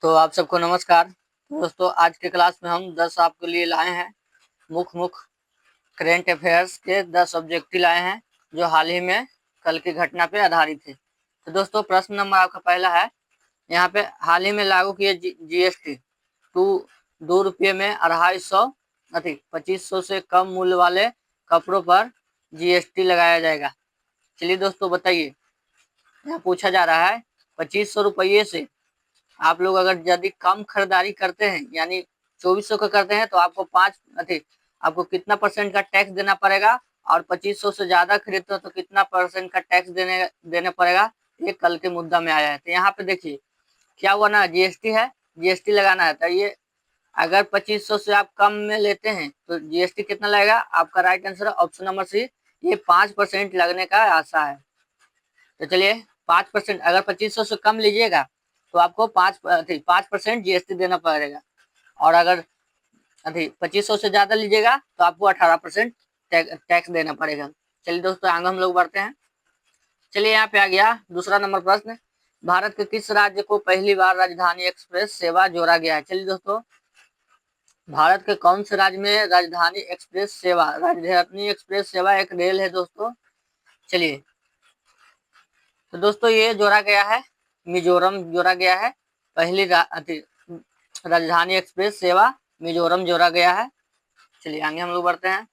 तो आप सबको नमस्कार। दोस्तों, आज के क्लास में हम 10 आपके लिए लाए हैं मुख्य करेंट अफेयर्स के 10 ऑब्जेक्टिव लाए हैं जो हाल ही में कल की घटना पे आधारित है। तो दोस्तों, प्रश्न नंबर आपका पहला है, यहाँ पे हाल ही में लागू किए जीएसटी टू ₹2 में 250 अधिक 2500 से कम मूल्य वाले कपड़ों पर जीएसटी लगाया जाएगा। चलिए दोस्तों बताइए, यहाँ पूछा जा रहा है 2500 रुपये से आप लोग अगर यदि कम खरीदारी करते हैं यानी 2400 का करते हैं तो आपको आपको कितना परसेंट का टैक्स देना पड़ेगा, और 2500 से ज्यादा खरीदते हो तो कितना परसेंट का टैक्स देना पड़ेगा। ये कल के मुद्दा में आया है। तो यहाँ पे देखिए क्या हुआ ना, जीएसटी है, जीएसटी लगाना है। तो ये अगर 2500 से आप कम में लेते हैं तो जीएसटी कितना लगेगा? आपका right answer option number C, ये 5% लगने का आशा है। तो चलिए 5%, अगर 2500 से कम लीजिएगा तो आपको 5% जीएसटी देना पड़ेगा, और अगर 2500 से ज्यादा लीजिएगा तो आपको 18% टैक्स देना पड़ेगा। चलिए दोस्तों आगे हम लोग बढ़ते हैं। चलिए यहाँ पे आ गया दूसरा नंबर प्रश्न, भारत के किस राज्य को पहली बार राजधानी एक्सप्रेस सेवा जोड़ा गया है? चलिए दोस्तों, भारत के कौन से राज्य में राजधानी एक्सप्रेस सेवा एक रेल है दोस्तों। चलिए, तो दोस्तों ये जोड़ा गया है, मिजोरम जोड़ा गया है। पहली राजधानी एक्सप्रेस सेवा मिजोरम जोड़ा गया है। चलिए आगे हम लोग बढ़ते हैं।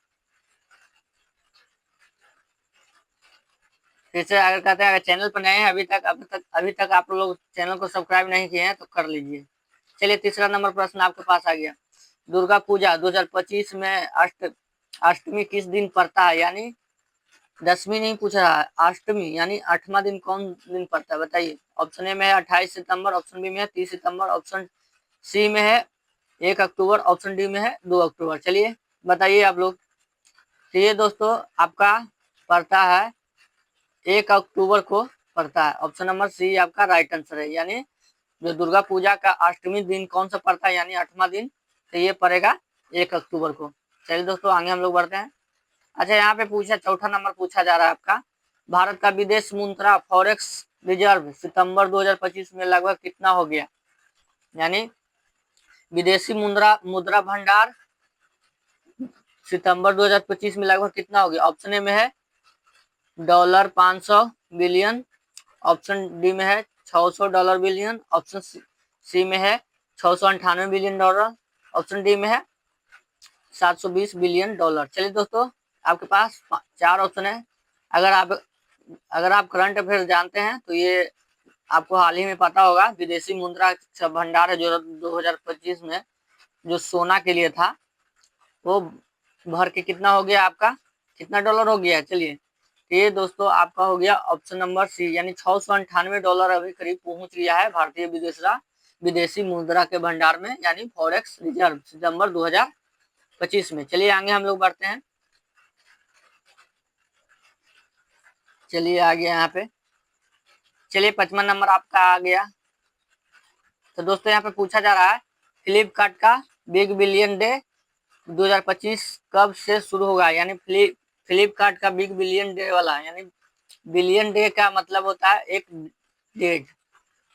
फिर से अगर कहते हैं, अगर चैनल पर नए हैं अभी तक आप लोग चैनल को सब्सक्राइब नहीं किए हैं तो कर लीजिए। चलिए तीसरा नंबर प्रश्न आपके पास आ गया, दुर्गा पूजा 2025 में अष्टमी किस दिन पड़ता है? यानी 10वीं नहीं पूछ रहा है, अष्टमी यानी 8वां दिन कौन दिन पड़ता है बताइए। ऑप्शन ए में है 28 सितंबर, ऑप्शन बी में है 30 सितंबर, ऑप्शन सी में है 1 अक्टूबर, ऑप्शन डी में है 2 अक्टूबर। चलिए बताइए आप लोग। तो ये दोस्तों आपका पड़ता है 1 अक्टूबर को पड़ता है। ऑप्शन नंबर सी आपका राइट आंसर है। यानी जो दुर्गा पूजा का अष्टमी दिन कौन सा पड़ता है यानी 8वां दिन, तो ये पड़ेगा 1 अक्टूबर को। चलिए दोस्तों आगे हम लोग बढ़ते हैं। अच्छा, यहाँ पे चौथा नंबर पूछा जा रहा है आपका, भारत का विदेश मुद्रा फॉरेक्स रिजर्व सितंबर 2025 में लगभग कितना हो गया? यानी विदेशी मुद्रा मुद्रा भंडार सितंबर 2025 में लगभग कितना हो गया? ऑप्शन ए में है $500 बिलियन, ऑप्शन डी में है $600 बिलियन, ऑप्शन सी में है $698 बिलियन, ऑप्शन डी में है $720 बिलियन। चलिए दोस्तों, आपके पास 4 ऑप्शन है। अगर आप करंट अफेयर जानते हैं तो ये आपको हाल ही में पता होगा, विदेशी मुद्रा भंडार है जो 2025 में जो सोना के लिए था वो भर के कितना हो गया, आपका कितना डॉलर हो गया? चलिए, ये दोस्तों आपका हो गया ऑप्शन नंबर सी, यानी $698 अभी करीब पहुंच गया है भारतीय विदेशी मुद्रा के भंडार में, यानी फॉरेक्स रिजर्व सितंबर 2025 में। चलिए आगे हम लोग बढ़ते हैं। चलिए आ गया यहाँ पे। चलिए 5वां नंबर आपका आ गया। तो दोस्तों यहाँ पे पूछा जा रहा है, फ्लिपकार्ट का बिग बिलियन डे 2025 कब से शुरू होगा? यानी फ्लिपकार्ट का बिग बिलियन डे वाला, यानी बिलियन डे का मतलब होता है एक डेट,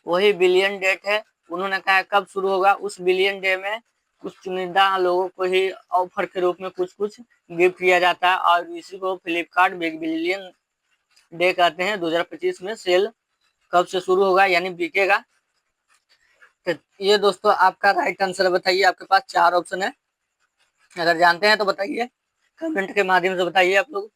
वही बिलियन डेट है। उन्होंने कहा कब शुरू होगा। उस बिलियन डे में कुछ चुनिंदा लोगों को ही ऑफर के रूप में कुछ गिफ्ट किया जाता है, और इसी को फ्लिपकार्ट बिग बिलियन डे कहते हैं। 2025 में सेल कब से शुरू होगा यानी बिकेगा? तो ये दोस्तों आपका राइट आंसर बताइए। आपके पास 4 ऑप्शन है, अगर जानते हैं तो बताइए, कमेंट के माध्यम से बताइए आप लोग।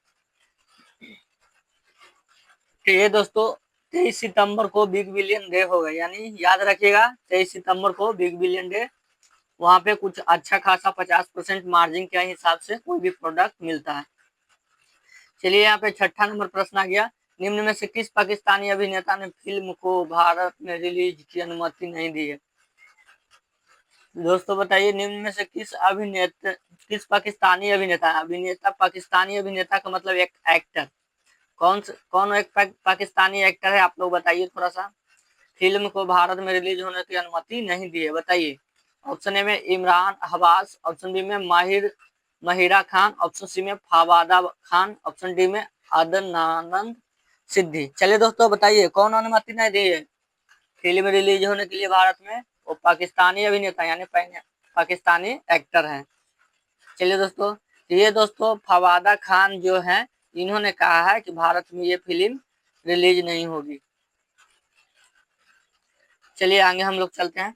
तो ये दोस्तों 23 सितंबर को बिग बिलियन डे होगा, यानी याद रखिएगा 23 सितंबर को बिग बिलियन डे। वहां पे कुछ अच्छा खासा 50% मार्जिन के हिसाब से कोई भी प्रोडक्ट मिलता है। चलिए यहाँ पे 6ठा नंबर प्रश्न आ गया, निम्न में से किस पाकिस्तानी अभिनेता ने फिल्म को भारत में रिलीज की अनुमति नहीं दी है? दोस्तों बताइए, निम्न में से किस पाकिस्तानी पाकिस्तानी अभिनेता का मतलब एक एक्टर, कौन एक पाकिस्तानी एक्टर है? आप लोग बताइए थोड़ा सा। फिल्म को भारत में रिलीज होने की अनुमति नहीं दी है, बताइए। ऑप्शन ए में इमरान अब्बास, ऑप्शन बी में महिरा खान, ऑप्शन सी में फवादा खान, ऑप्शन डी में अदनानंद सिद्दी। चलिए दोस्तों बताइए, कौन अनुमति नहीं दी है फिल्म रिलीज होने के लिए भारत में? वो पाकिस्तानी अभिनेता यानी पाकिस्तानी एक्टर हैं। चलिए दोस्तों, ये दोस्तों फवादा खान जो है, इन्होंने कहा है कि भारत में ये फिल्म रिलीज नहीं होगी। चलिए आगे हम लोग चलते हैं।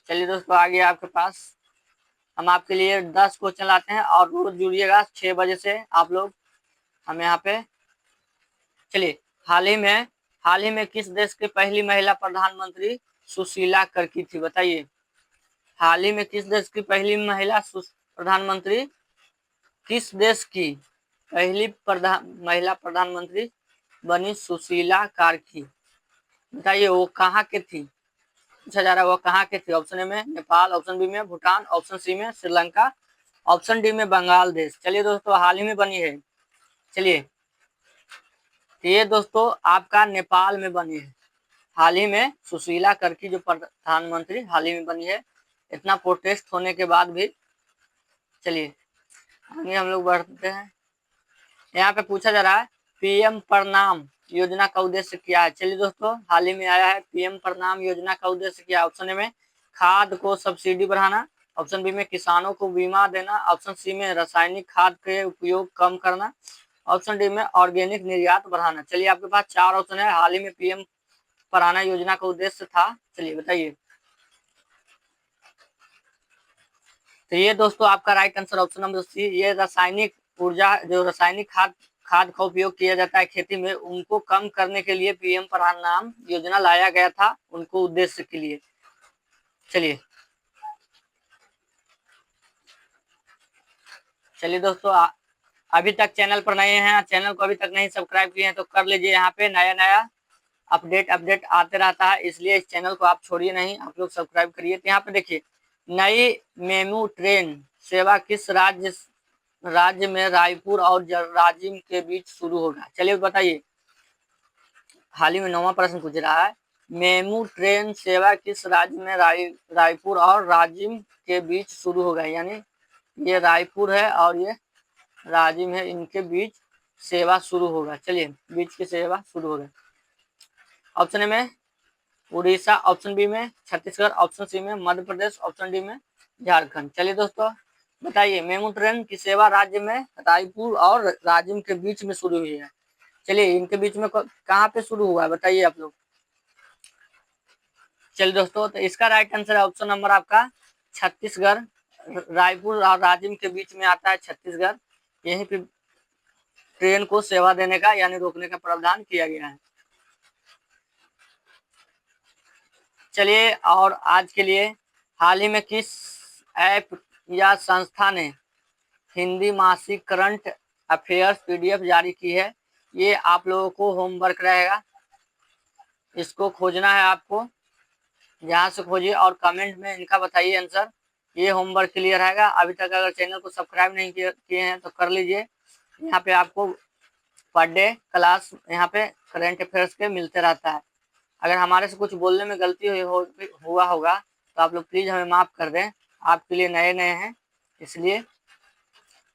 चलिए दोस्तों, आगे आपके पास हम आपके लिए 10 क्वेश्चन लाते हैं और रोज जुड़िएगा 6 बजे से आप लोग हम यहाँ पे। चलिए, हाल ही में किस देश की पहली महिला प्रधानमंत्री सुशीला कर्की थी, बताइए। हाल ही में किस देश की पहली महिला प्रधानमंत्री, किस देश की पहली महिला प्रधानमंत्री बनी सुशीला कार्की, बताइए वो कहाँ के थी, पूछा जा रहा है वो कहाँ के थे। ऑप्शन ए में नेपाल, ऑप्शन बी में भूटान, ऑप्शन सी में श्रीलंका, ऑप्शन डी में बांग्लादेश। चलिए दोस्तों, हाल ही में बनी है। चलिए, ये दोस्तों आपका नेपाल में बनी है। हाल ही में सुशीला कर्की जो प्रधानमंत्री हाल ही में बनी है, इतना प्रोटेस्ट होने के बाद भी। चलिए आगे हम लोग बढ़ते हैं। यहाँ पे पूछा जा रहा है पीएम प्रणाम योजना का उद्देश्य क्या है। चलिए दोस्तों, हाल ही में आया है पीएम प्रणाम योजना का उद्देश्य क्या है। ऑप्शन ए में खाद को सब्सिडी बढ़ाना, ऑप्शन बी में किसानों को बीमा देना, ऑप्शन सी में रासायनिक खाद के उपयोग कम करना, ऑप्शन डी में ऑर्गेनिक निर्यात बढ़ाना। चलिए आपके पास 4 ऑप्शन है। हाल ही में पीएम प्रणाम योजना का उद्देश्य था, चलिए बताइए। तो ये दोस्तों आपका right answer option number C, ये रासायनिक ऊर्जा जो रासायनिक खाद का उपयोग किया जाता है खेती में, उनको कम करने के लिए पीएम प्रणाम योजना लाया गया था, उनको उद्देश्य के लिए। चलिए दोस्तों, अभी तक चैनल पर नए हैं, चैनल को अभी तक नहीं सब्सक्राइब किए हैं तो कर लीजिए। यहाँ पे नया अपडेट आते रहता है, इसलिए इस चैनल को आप छोड़िए नहीं, आप लोग सब्सक्राइब करिए। तो यहाँ पे देखिए, नई मेमू ट्रेन सेवा किस राज्य में रायपुर और राजिम के बीच शुरू होगा। चलिए बताइए, हाल ही में 9वां प्रश्न पूछ रहा है, मेमू ट्रेन सेवा किस राज्य में रायपुर और राजिम के बीच शुरू होगा, यानी ये रायपुर है और ये राजिम है, इनके बीच सेवा शुरू होगा। चलिए, बीच की सेवा शुरू होगा। ऑप्शन ए में उड़ीसा, ऑप्शन बी में छत्तीसगढ़, ऑप्शन सी में मध्य प्रदेश, ऑप्शन डी में झारखंड। चलिए दोस्तों बताइए, मेमू ट्रेन की सेवा राज्य में रायपुर और राजिम के बीच में शुरू हुई है। चलिए, इनके बीच में कहाँ पे शुरू हुआ है बताइए आप लोग। चलिए दोस्तों, तो इसका राइट आंसर है ऑप्शन नंबर आपका छत्तीसगढ़, रायपुर और राजिम के बीच में आता है छत्तीसगढ़, यहीं पे ट्रेन को सेवा देने का यानी रोकने का प्रावधान किया गया है। चलिए, और आज के लिए, हाल ही में किस ऐप या संस्था ने हिंदी मासिक करंट अफेयर्स पीडीएफ जारी की है। ये आप लोगों को होमवर्क रहेगा, इसको खोजना है आपको, जहाँ से खोजिए और कमेंट में इनका बताइए आंसर। ये होमवर्क क्लियर रहेगा। अभी तक अगर चैनल को सब्सक्राइब नहीं किए हैं तो कर लीजिए। यहाँ पे आपको पर डे क्लास यहाँ पे करंट अफेयर्स के मिलते रहता है। अगर हमारे से कुछ बोलने में गलती हुआ होगा तो आप लोग प्लीज़ हमें माफ़ कर दें। आपके लिए नए हैं, इसलिए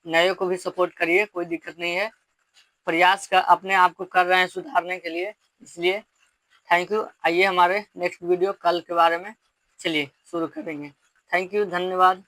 नए को भी सपोर्ट करिए, कोई दिक्कत नहीं है। प्रयास का अपने आप को कर रहे हैं सुधारने के लिए, इसलिए थैंक यू। आइए हमारे नेक्स्ट वीडियो कल के बारे में चलिए शुरू करेंगे। थैंक यू, धन्यवाद।